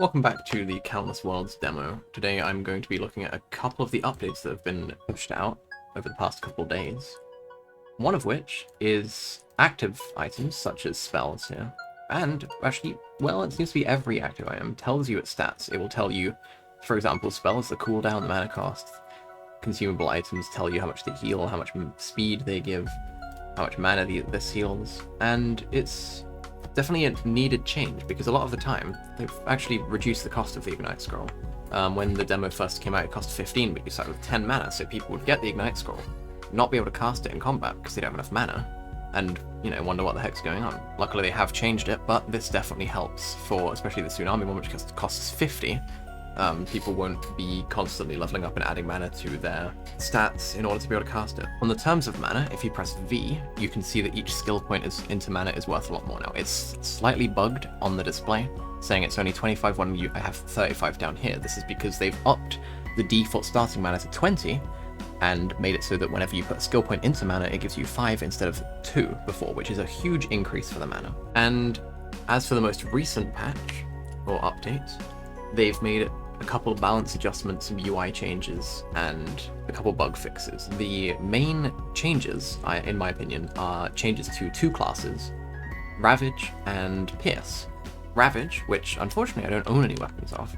Welcome back to the Countless Worlds demo. Today I'm going to be looking at a couple of the updates that have been pushed out over the past couple of days. One of which is active items, such as spells here. And actually, well, it seems to be every active item tells you its stats. It will tell you, for example, spells, the cooldown, the mana cost. Consumable items tell you how much they heal, how much speed they give, how much mana this heals, and it's definitely a needed change, because a lot of the time, they've actually reduced the cost of the Ignite Scroll. When the demo first came out, it cost 15, but you started with 10 mana, so people would get the Ignite Scroll, not be able to cast it in combat because they don't have enough mana, and, you know, wonder what the heck's going on. Luckily they have changed it, but this definitely helps for, especially the Tsunami one, which costs 50. People won't be constantly leveling up and adding mana to their stats in order to be able to cast it. On the terms of mana, if you press V, you can see that each skill point into mana is worth a lot more now. It's slightly bugged on the display, saying it's only 25 when I have 35 down here. This is because they've upped the default starting mana to 20, and made it so that whenever you put a skill point into mana, it gives you 5 instead of 2 before, which is a huge increase for the mana. And as for the most recent patch, or update, they've made a couple of balance adjustments, some UI changes, and a couple bug fixes. The main changes, in my opinion, are changes to two classes, Ravage and Pierce. Ravage, which unfortunately I don't own any weapons of,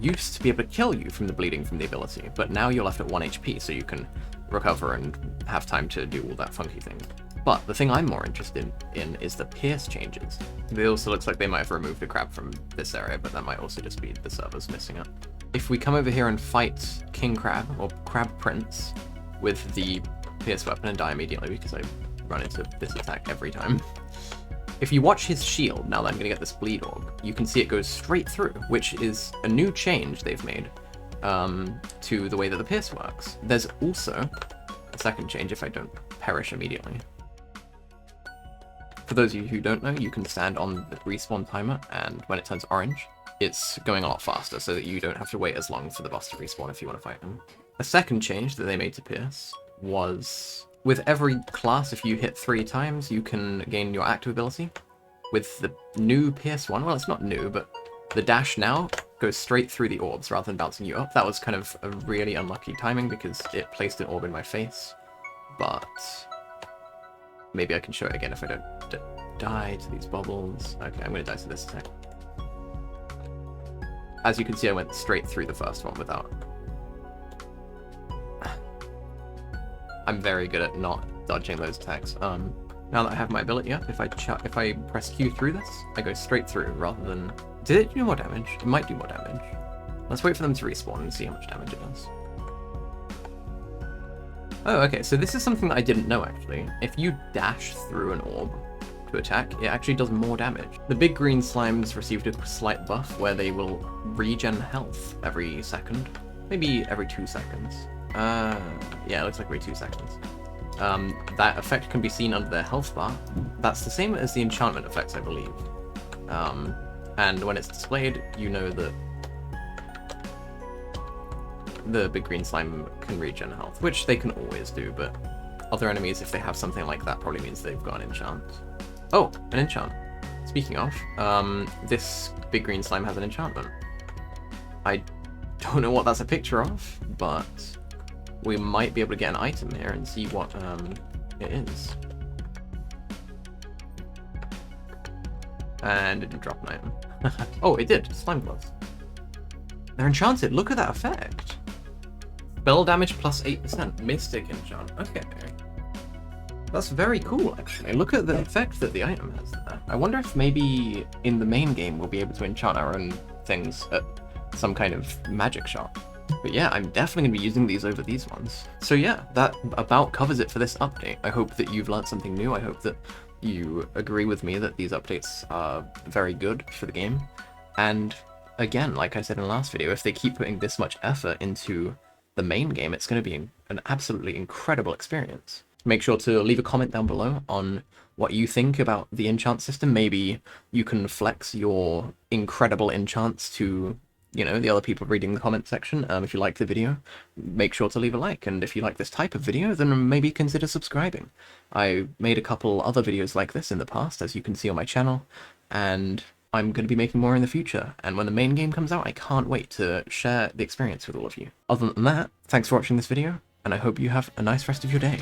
used to be able to kill you from the bleeding from the ability, but now you're left at 1 HP, so you can recover and have time to do all that funky thing. But the thing I'm more interested in is the Pierce changes. It also looks like they might have removed a crab from this area, but that might also just be the servers missing it. If we come over here and fight King Crab, or Crab Prince, with the Pierce weapon and die immediately, because I run into this attack every time. If you watch his shield, now that I'm going to get this bleed orb, you can see it goes straight through, which is a new change they've made to the way that the Pierce works. There's also a second change if I don't perish immediately. For those of you who don't know, you can stand on the respawn timer, and when it turns orange, it's going a lot faster, so that you don't have to wait as long for the boss to respawn if you want to fight him. A second change that they made to Pierce was, with every class, if you hit 3 times, you can gain your active ability. With the new Pierce one, well, it's not new, but the dash now goes straight through the orbs rather than bouncing you up. That was kind of a really unlucky timing because it placed an orb in my face, but maybe I can show it again if I don't die to these bubbles. Okay, I'm going to die to this attack. As you can see, I went straight through the first one without... I'm very good at not dodging those attacks. Now that I have my ability up, if I press Q through this, I go straight through rather than... Did it do more damage? It might do more damage. Let's wait for them to respawn and see how much damage it does. Oh, okay, so this is something that I didn't know, actually. If you dash through an orb to attack, it actually does more damage. The big green slimes received a slight buff where they will regen health every second. Maybe every 2 seconds. Yeah, it looks like every 2 seconds. That effect can be seen under their health bar. That's the same as the enchantment effects, I believe. And when it's displayed, you know that the big green slime can regen health, which they can always do, but other enemies, if they have something like that, probably means they've got an enchant. Oh, an enchant. Speaking of, this big green slime has an enchantment. I don't know what that's a picture of, but we might be able to get an item here and see what it is. And it didn't drop an item. Oh, it did. Slime gloves. They're enchanted. Look at that effect. Spell damage plus 8%. Mystic enchant. Okay. That's very cool, actually. Look at the effect that the item has there. I wonder if maybe in the main game we'll be able to enchant our own things at some kind of magic shop. But yeah, I'm definitely going to be using these over these ones. So yeah, that about covers it for this update. I hope that you've learned something new. I hope that you agree with me that these updates are very good for the game. And again, like I said in the last video, if they keep putting this much effort into the main game, it's going to be an absolutely incredible experience. Make sure to leave a comment down below on what you think about the enchant system. Maybe you can flex your incredible enchants to, you know, the other people reading the comment section. If you like the video, make sure to leave a like, and if you like this type of video, then maybe consider subscribing. I made a couple other videos like this in the past, as you can see on my channel, and I'm going to be making more in the future, and when the main game comes out, I can't wait to share the experience with all of you. Other than that, thanks for watching this video, and I hope you have a nice rest of your day.